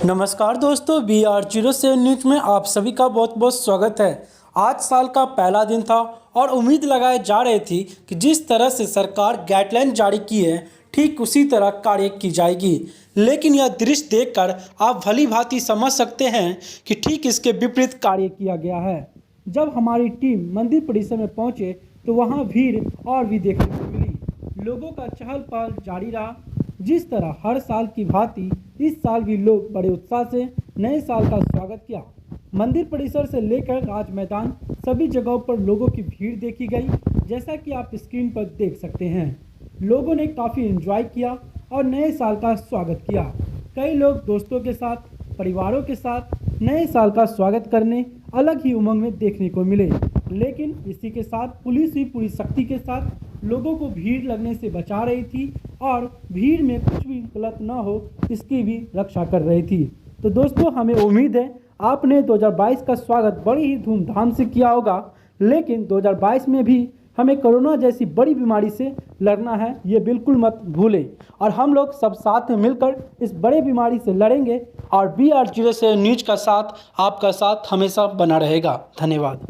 नमस्कार दोस्तों, BR07 news में आप सभी का बहुत बहुत स्वागत है। आज साल का पहला दिन था और उम्मीद लगाई जा रही थी कि जिस तरह से सरकार गाइडलाइन जारी की है ठीक उसी तरह कार्य की जाएगी। लेकिन यह दृश्य देखकर आप भली भांति समझ सकते हैं कि ठीक इसके विपरीत कार्य किया गया है। जब हमारी टीम मंदिर परिसर में पहुंचे तो वहां भीड़ और भी देखने को मिली। लोगों का चहल पहल जारी रहा। जिस तरह हर साल की भांति इस साल भी लोग बड़े उत्साह से नए साल का स्वागत किया। मंदिर परिसर से लेकर राज मैदान सभी जगहों पर लोगों की भीड़ देखी गई। जैसा कि आप स्क्रीन पर देख सकते हैं, लोगों ने काफ़ी एंजॉय किया और नए साल का स्वागत किया। कई लोग दोस्तों के साथ, परिवारों के साथ नए साल का स्वागत करने अलग ही उमंग में देखने को मिले। लेकिन इसी के साथ पुलिस भी पूरी सख्ती के साथ लोगों को भीड़ लगने से बचा रही थी और भीड़ में कुछ भी गलत ना हो इसकी भी रक्षा कर रही थी। तो दोस्तों, हमें उम्मीद है आपने 2022 का स्वागत बड़ी ही धूमधाम से किया होगा। लेकिन 2022 में भी हमें कोरोना जैसी बड़ी बीमारी से लड़ना है, ये बिल्कुल मत भूलें। और हम लोग सब साथ में मिलकर इस बड़े बीमारी से लड़ेंगे और BR07 न्यूज़ का साथ, आपका साथ हमेशा बना रहेगा। धन्यवाद।